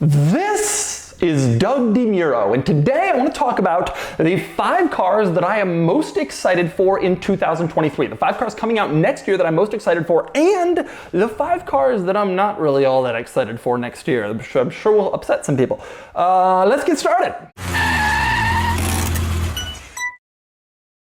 This is Doug DeMuro, and today I want to talk about the 5 cars that I am most excited for in 2023. The 5 cars coming out next year that I'm most excited for, and the 5 cars that I'm not really all that excited for next year. I'm sure will upset some people. Let's get started.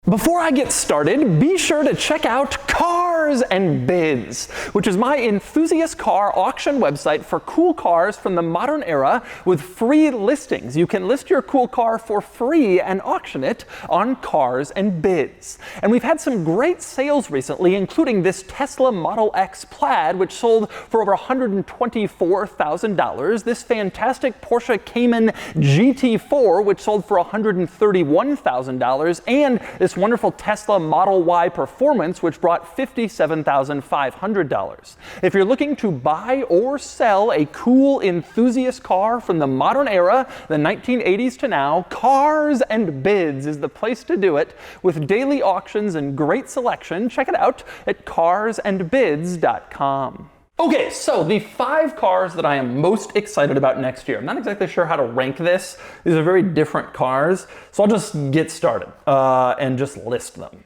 Before I get started, be sure to check out Cars and Bids, which is my enthusiast car auction website for cool cars from the modern era with free listings. You can list your cool car for free and auction it on Cars and Bids. And we've had some great sales recently, including this Tesla Model X Plaid, which sold for over $124,000, this fantastic Porsche Cayman GT4, which sold for $131,000, and this wonderful Tesla Model Y Performance, which brought $57,500. If you're looking to buy or sell a cool enthusiast car from the modern era, the 1980s to now, Cars and Bids is the place to do it, with daily auctions and great selection. Check it out at carsandbids.com. Okay, so the 5 cars that I am most excited about next year. I'm not exactly sure how to rank this. These are very different cars, so I'll just get started and just list them.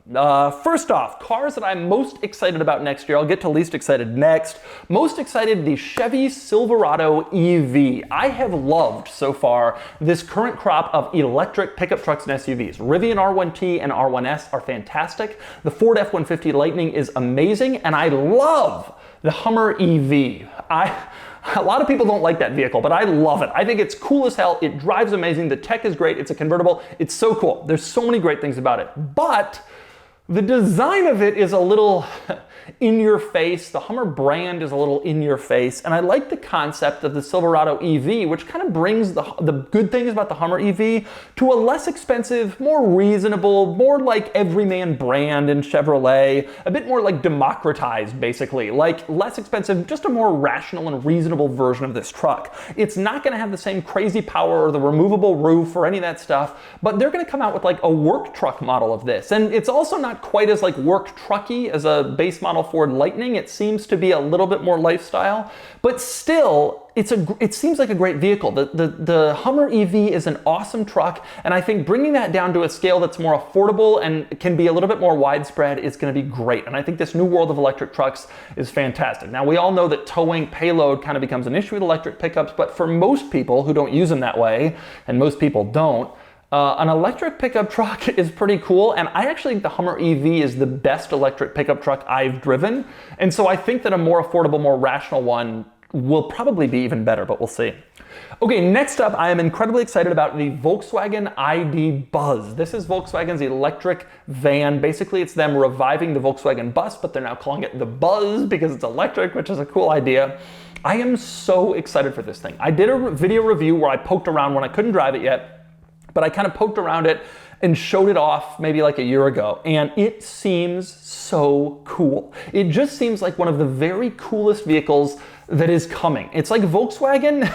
First off, cars that I'm most excited about next year. I'll get to least excited next. Most excited, the Chevy Silverado EV. I have loved so far this current crop of electric pickup trucks and SUVs. Rivian R1T and R1S are fantastic. The Ford F-150 Lightning is amazing, and I love the Hummer EV. A lot of people don't like that vehicle, but I love it. I think it's cool as hell. It drives amazing. The tech is great. It's a convertible. It's so cool. There's so many great things about it. But the design of it is a little in your face. The Hummer brand is a little in your face. And I like the concept of the Silverado EV, which kind of brings the good things about the Hummer EV to a less expensive, more reasonable, more like everyman brand in Chevrolet, a bit more like democratized, basically, like less expensive, just a more rational and reasonable version of this truck. It's not going to have the same crazy power or the removable roof or any of that stuff, but they're going to come out with like a work truck model of this. And it's also not quite as like work trucky as a base model Ford Lightning. It seems to be a little bit more lifestyle, but still, it seems like a great vehicle. The Hummer EV is an awesome truck, and I think bringing that down to a scale that's more affordable and can be a little bit more widespread is going to be great. And I think this new world of electric trucks is fantastic. Now, we all know that towing payload kind of becomes an issue with electric pickups, but for most people who don't use them that way, and most people don't, an electric pickup truck is pretty cool, and I actually think the Hummer EV is the best electric pickup truck I've driven, and so I think that a more affordable, more rational one will probably be even better, but we'll see. Okay, next up, I am incredibly excited about the Volkswagen ID Buzz. This is Volkswagen's electric van. Basically, it's them reviving the Volkswagen bus, but they're now calling it the Buzz because it's electric, which is a cool idea. I am so excited for this thing. I did a video review where I poked around when I couldn't drive it yet, but I kind of poked around it and showed it off maybe like a year ago, and it seems so cool. It just seems like one of the very coolest vehicles that is coming. It's like Volkswagen,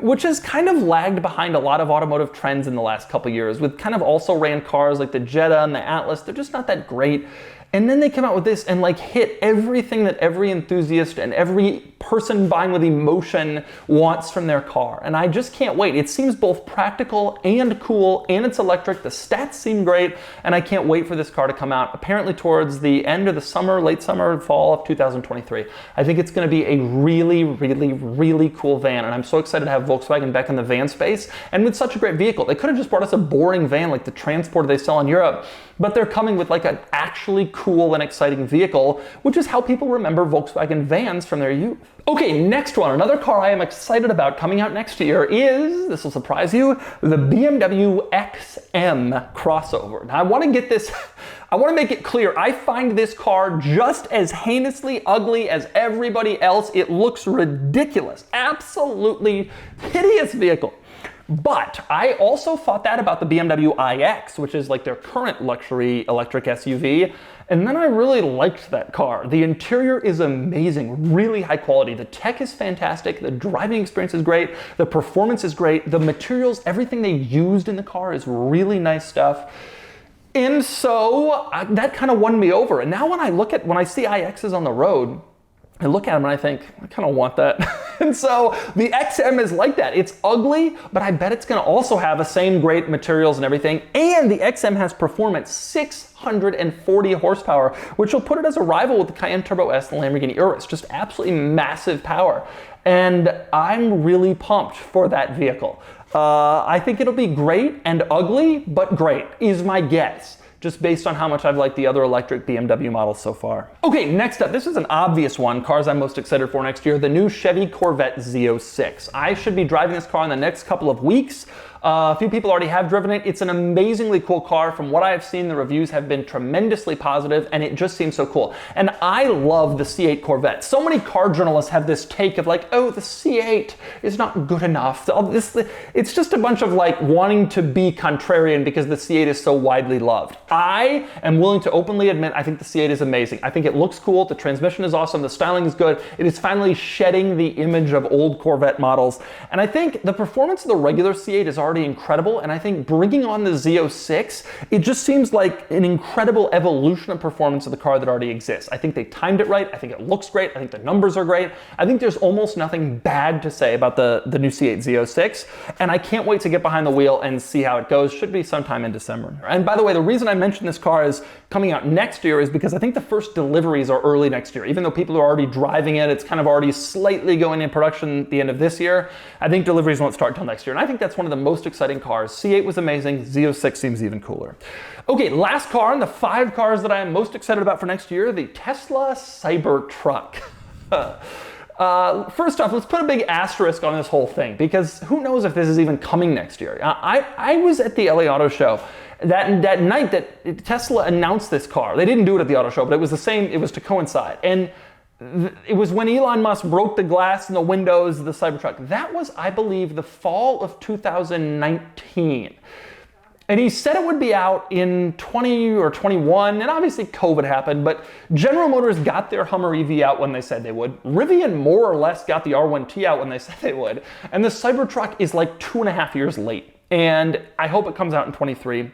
which has kind of lagged behind a lot of automotive trends in the last couple years, with kind of also ran cars like the Jetta and the Atlas. They're just not that great. And then they come out with this and like hit everything that every enthusiast and every person buying with emotion wants from their car. And I just can't wait. It seems both practical and cool, and it's electric. The stats seem great, and I can't wait for this car to come out apparently towards the end of the summer, late summer, fall of 2023. I think it's going to be a really, really, really cool van, and I'm so excited to have Volkswagen back in the van space and with such a great vehicle. They could have just brought us a boring van like the Transporter they sell in Europe, but they're coming with like an actually cool and exciting vehicle, which is how people remember Volkswagen vans from their youth. Okay, next one. Another car I am excited about coming out next year is, this will surprise you, the BMW XM crossover. Now I want to make it clear, I find this car just as heinously ugly as everybody else. It looks ridiculous. Absolutely hideous vehicle. But I also thought that about the BMW iX, which is like their current luxury electric SUV. And then I really liked that car. The interior is amazing, really high quality. The tech is fantastic. The driving experience is great. The performance is great. The materials, everything they used in the car is really nice stuff. And so that kind of won me over. And now when I see iXs on the road, I look at them and I think, I kind of want that. And so the XM is like that. It's ugly, but I bet it's going to also have the same great materials and everything. And the XM has performance 640 horsepower, which will put it as a rival with the Cayenne Turbo S and the Lamborghini Urus. Just absolutely massive power. And I'm really pumped for that vehicle. I think it'll be great and ugly, but great is my guess, just based on how much I've liked the other electric BMW models so far. Okay, next up, this is an obvious one, cars I'm most excited for next year, the new Chevy Corvette Z06. I should be driving this car in the next couple of weeks. A few people already have driven it. It's an amazingly cool car. From what I've seen, the reviews have been tremendously positive, and it just seems so cool. And I love the C8 Corvette. So many car journalists have this take of like, oh, the C8 is not good enough. It's just a bunch of like wanting to be contrarian because the C8 is so widely loved. I am willing to openly admit I think the C8 is amazing. I think it looks cool. The transmission is awesome. The styling is good. It is finally shedding the image of old Corvette models. And I think the performance of the regular C8 is already incredible, and I think bringing on the Z06, it just seems like an incredible evolution of performance of the car that already exists. I think they timed it right. I think it looks great. I think the numbers are great. I think there's almost nothing bad to say about the new C8 Z06, and I can't wait to get behind the wheel and see how it goes. Should be sometime in December. And by the way, the reason I mentioned this car is coming out next year is because I think the first deliveries are early next year. Even though people are already driving it, it's kind of already slightly going in production at the end of this year. I think deliveries won't start until next year, and I think that's one of the most exciting cars. C8 was amazing. Z06 seems even cooler. Okay, last car in the 5 cars that I am most excited about for next year, the Tesla Cybertruck. First off, let's put a big asterisk on this whole thing because who knows if this is even coming next year. I was at the LA Auto Show that night that Tesla announced this car. They didn't do it at the auto show, but it was the same, it was to coincide. And it was when Elon Musk broke the glass in the windows of the Cybertruck. That was, I believe, the fall of 2019. And he said it would be out in 20 or 21, and obviously COVID happened, but General Motors got their Hummer EV out when they said they would. Rivian more or less got the R1T out when they said they would. And the Cybertruck is like 2.5 years late. And I hope it comes out in 23.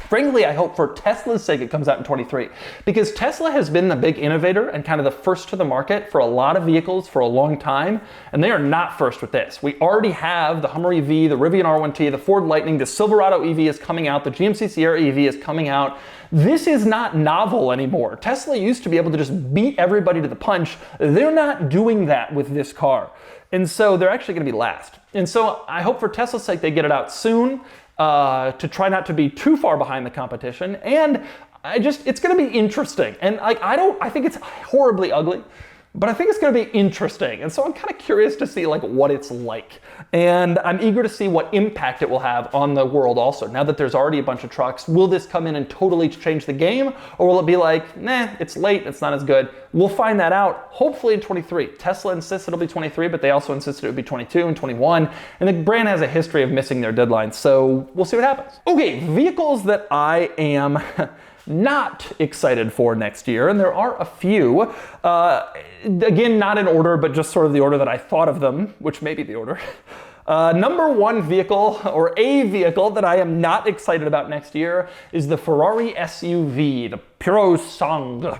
Frankly, I hope for Tesla's sake it comes out in 23, because Tesla has been the big innovator and kind of the first to the market for a lot of vehicles for a long time, and they are not first with this. We already have the Hummer EV, the Rivian R1T, the Ford Lightning, the Silverado EV is coming out, the GMC Sierra EV is coming out. This is not novel anymore. Tesla used to be able to just beat everybody to the punch. They're not doing that with this car. And so they're actually going to be last. And so I hope for Tesla's sake they get it out soon. To try not to be too far behind the competition, and it's going to be interesting. And I think it's horribly ugly, but I think it's going to be interesting. And so I'm kind of curious to see what it's like, and I'm eager to see what impact it will have on the world. Also, now that there's already a bunch of trucks, will this come in and totally change the game, or will it be like, nah, it's late, it's not as good? We'll find that out hopefully in 23. Tesla insists it'll be 23, but they also insisted it would be 22 and 21. And the brand has a history of missing their deadlines, so we'll see what happens. Okay, vehicles that I am not excited for next year, and there are a few. Again, not in order, but just sort of the order that I thought of them, which may be the order. Number one vehicle, or a vehicle that I am not excited about next year, is the Ferrari SUV, the Purosangue,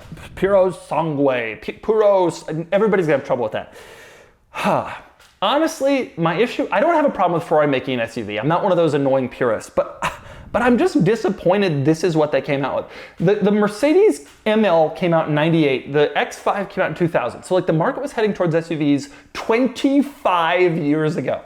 everybody's gonna have trouble with that. Honestly, my issue, I don't have a problem with Ferrari making an SUV. I'm not one of those annoying purists, but I'm just disappointed this is what they came out with. The Mercedes ML came out in 98, the X5 came out in 2000. So the market was heading towards SUVs 25 years ago.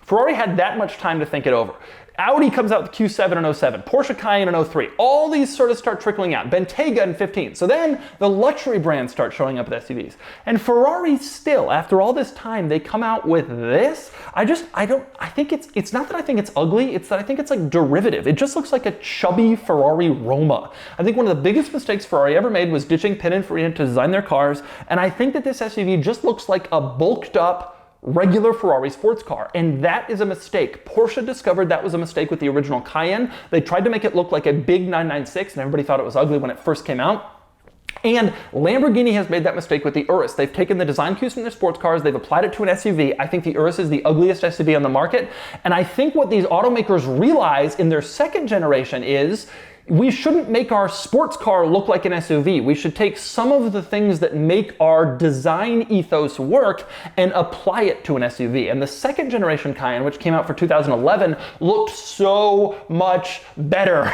Ferrari had that much time to think it over. Audi comes out with Q7 in 07, Porsche Cayenne in 03. All these sort of start trickling out. Bentayga in 15. So then the luxury brands start showing up with SUVs. And Ferrari still, after all this time, they come out with this. I think it's not that I think it's ugly, it's that I think it's derivative. It just looks like a chubby Ferrari Roma. I think one of the biggest mistakes Ferrari ever made was ditching Pininfarina to design their cars. And I think that this SUV just looks like a bulked up regular Ferrari sports car, and that is a mistake. Porsche discovered that was a mistake with the original Cayenne. They tried to make it look like a big 996, and everybody thought it was ugly when it first came out. And Lamborghini has made that mistake with the Urus. They've taken the design cues from their sports cars, they've applied it to an SUV. I think the Urus is the ugliest SUV on the market, and I think what these automakers realize in their second generation is we shouldn't make our sports car look like an SUV. We should take some of the things that make our design ethos work and apply it to an SUV. And the second generation Cayenne, which came out for 2011, looked so much better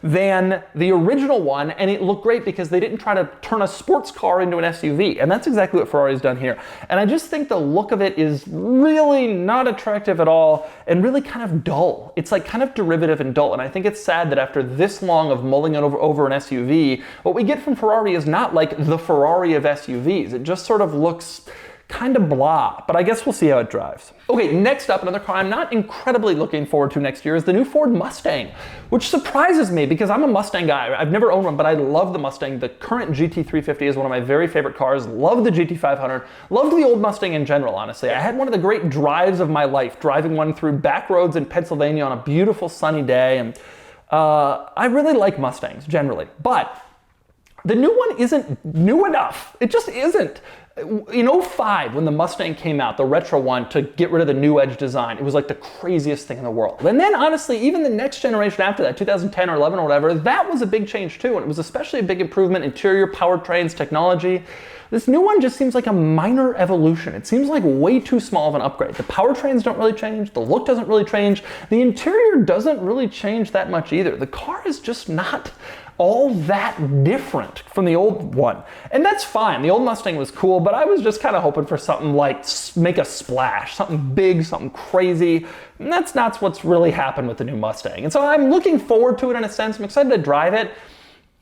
than the original one, and it looked great because they didn't try to turn a sports car into an SUV. And that's exactly what Ferrari's done here. And I just think the look of it is really not attractive at all and really kind of dull. It's like kind of derivative and dull. And I think it's sad that after this long of mulling it over an SUV, what we get from Ferrari is not like the Ferrari of SUVs. It just sort of looks kind of blah, but I guess we'll see how it drives. Okay, next up, another car I'm not incredibly looking forward to next year is the new Ford Mustang, which surprises me because I'm a Mustang guy. I've never owned one, but I love the Mustang. The current GT350 is one of my very favorite cars. Love the GT500. Loved the old Mustang in general, honestly. I had one of the great drives of my life, driving one through back roads in Pennsylvania on a beautiful sunny day, and I really like Mustangs generally, but the new one isn't new enough. It just isn't. In 05, when the Mustang came out, the retro one, to get rid of the new edge design, it was like the craziest thing in the world. And then honestly, even the next generation after that, 2010 or 11 or whatever, that was a big change too. And it was especially a big improvement, interior, powertrains, technology. This new one just seems like a minor evolution. It seems like way too small of an upgrade. The powertrains don't really change. The look doesn't really change. The interior doesn't really change that much either. The car is just not all that different from the old one. And that's fine. The old Mustang was cool, but I was just kind of hoping for something like make a splash, something big, something crazy. And that's not what's really happened with the new Mustang. And so I'm looking forward to it in a sense. I'm excited to drive it,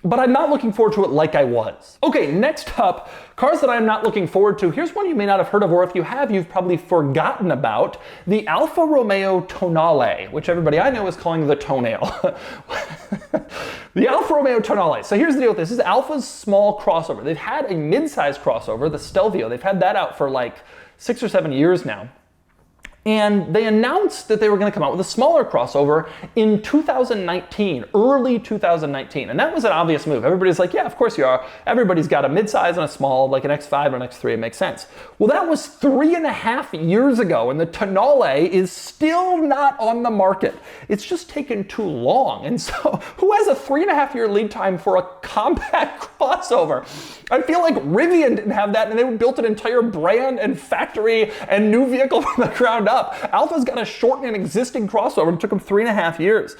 but I'm not looking forward to it like I was. Okay, next up, cars that I'm not looking forward to. Here's one you may not have heard of, or if you have, you've probably forgotten about. The Alfa Romeo Tonale, which everybody I know is calling the toenail. The Alfa Romeo Tonale. So here's the deal with this. This is Alfa's small crossover. They've had a mid-size crossover, the Stelvio. They've had that out for like 6 or 7 years now. And they announced that they were going to come out with a smaller crossover in 2019, early 2019. And that was an obvious move. Everybody's like, yeah, of course you are. Everybody's got a midsize and a small, like an X5 or an X3. It makes sense. Well, that was 3.5 years ago, and the Tonale is still not on the market. It's just taken too long. And so who has a 3.5-year lead time for a compact crossover? I feel like Rivian didn't have that, and they built an entire brand and factory and new vehicle from the ground up. Alfa's got to shorten an existing crossover, and it took them 3.5 years.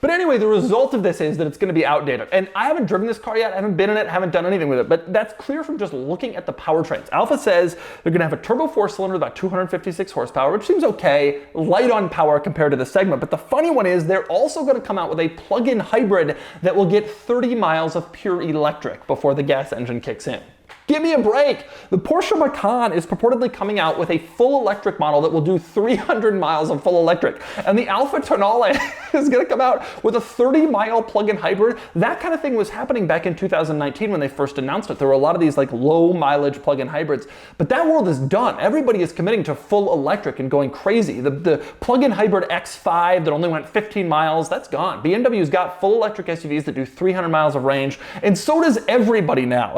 But anyway, the result of this is that it's going to be outdated. And I haven't driven this car yet, I haven't been in it, haven't done anything with it, but that's clear from just looking at the powertrains. Alfa says they're going to have a turbo 4-cylinder with about 256 horsepower, which seems okay, light on power compared to the segment. But the funny one is they're also going to come out with a plug-in hybrid that will get 30 miles of pure electric before the gas engine kicks in. Give me a break. The Porsche Macan is purportedly coming out with a full electric model that will do 300 miles of full electric. And the Alfa Tonale is going to come out with a 30-mile plug-in hybrid. That kind of thing was happening back in 2019 when they first announced it. There were a lot of these like low mileage plug-in hybrids. But that world is done. Everybody is committing to full electric and going crazy. The plug-in hybrid X5 that only went 15 miles, that's gone. BMW's got full electric SUVs that do 300 miles of range. And so does everybody now.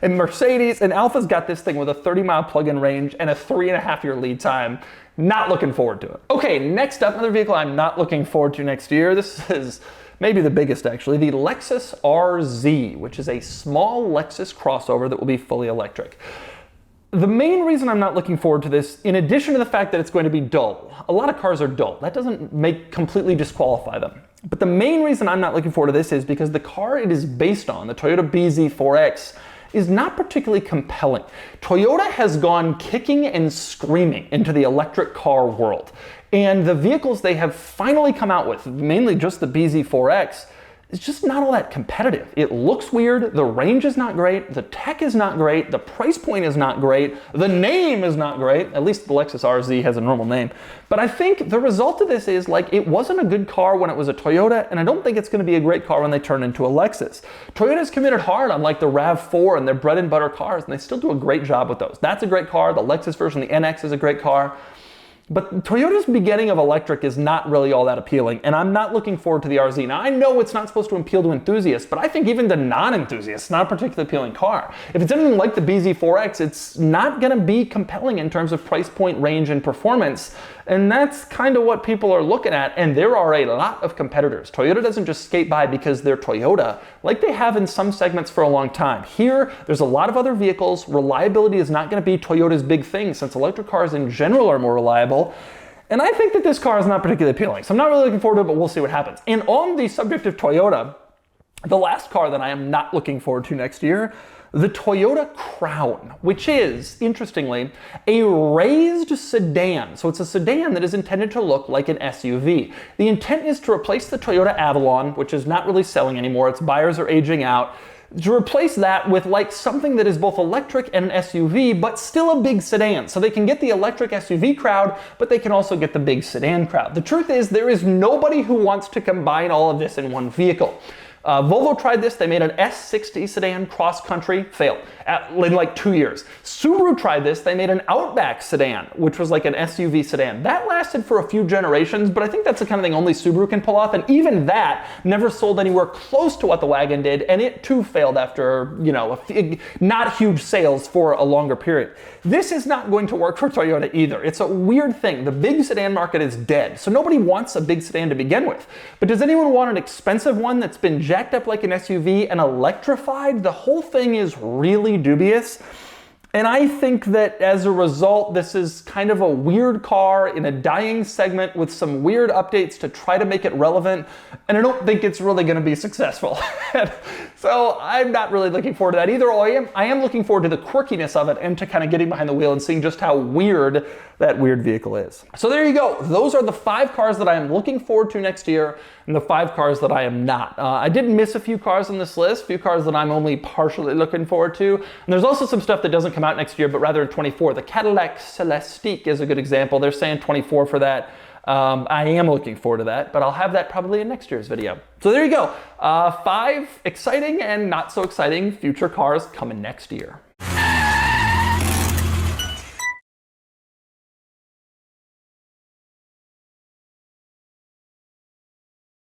And Mercedes and Alfa's got this thing with a 30-mile plug-in range and a 3.5-year lead time. Not looking forward to it. Okay, next up, another vehicle I'm not looking forward to next year. This is maybe the biggest actually, the Lexus RZ, which is a small Lexus crossover that will be fully electric. The main reason I'm not looking forward to this, in addition to the fact that it's going to be dull, a lot of cars are dull. That doesn't completely disqualify them. But the main reason I'm not looking forward to this is because the car it is based on, the Toyota BZ4X, is not particularly compelling. Toyota has gone kicking and screaming into the electric car world. And the vehicles they have finally come out with, mainly just the BZ4X, is just not all that competitive. It looks weird, the range is not great, the tech is not great, the price point is not great, the name is not great, at least the Lexus RZ has a normal name. But I think the result of this is like it wasn't a good car when it was a Toyota, and I don't think it's going to be a great car when they turn into a Lexus. Toyota's committed hard on like the RAV4 and their bread and butter cars, and they still do a great job with those. That's a great car, the Lexus version, the NX is a great car. But Toyota's beginning of electric is not really all that appealing, and I'm not looking forward to the RZ. Now, I know it's not supposed to appeal to enthusiasts, but I think even to non-enthusiasts, it's not a particularly appealing car. If it's anything like the BZ4X, it's not going to be compelling in terms of price point, range, and performance. And that's kind of what people are looking at, and there are a lot of competitors. Toyota doesn't just skate by because they're Toyota, like they have in some segments for a long time. Here, there's a lot of other vehicles. Reliability is not going to be Toyota's big thing, since electric cars in general are more reliable. And I think that this car is not particularly appealing, so I'm not really looking forward to it, but we'll see what happens. And on the subject of Toyota, the last car that I am not looking forward to next year, the Toyota Crown, which is, interestingly, a raised sedan. So it's a sedan that is intended to look like an SUV. The intent is to replace the Toyota Avalon, which is not really selling anymore. Its buyers are aging out. To replace that with like something that is both electric and an SUV, but still a big sedan. So they can get the electric SUV crowd, but they can also get the big sedan crowd. The truth is, there is nobody who wants to combine all of this in one vehicle. Volvo tried this. They made an S60 sedan cross-country, failed in like 2 years. Subaru tried this. They made an Outback sedan, which was like an SUV sedan. That lasted for a few generations, but I think that's the kind of thing only Subaru can pull off, and even that never sold anywhere close to what the wagon did, and it too failed after, you know, not huge sales for a longer period. This is not going to work for Toyota either. It's a weird thing. The big sedan market is dead, so nobody wants a big sedan to begin with. But does anyone want an expensive one that's been jacked up like an SUV and electrified? The whole thing is really dubious. And I think that as a result, this is kind of a weird car in a dying segment with some weird updates to try to make it relevant. And I don't think it's really going to be successful. So I'm not really looking forward to that either. I am looking forward to the quirkiness of it and to kind of getting behind the wheel and seeing just how weird that weird vehicle is. So there you go. Those are the 5 cars that I am looking forward to next year and the 5 cars that I am not. I did miss a few cars on this list, a few cars that I'm only partially looking forward to. And there's also some stuff that doesn't come out next year, but rather in 24. The Cadillac Celestiq is a good example. They're saying 24 for that. I am looking forward to that, but I'll have that probably in next year's video. So there you go. 5 exciting and not so exciting future cars coming next year.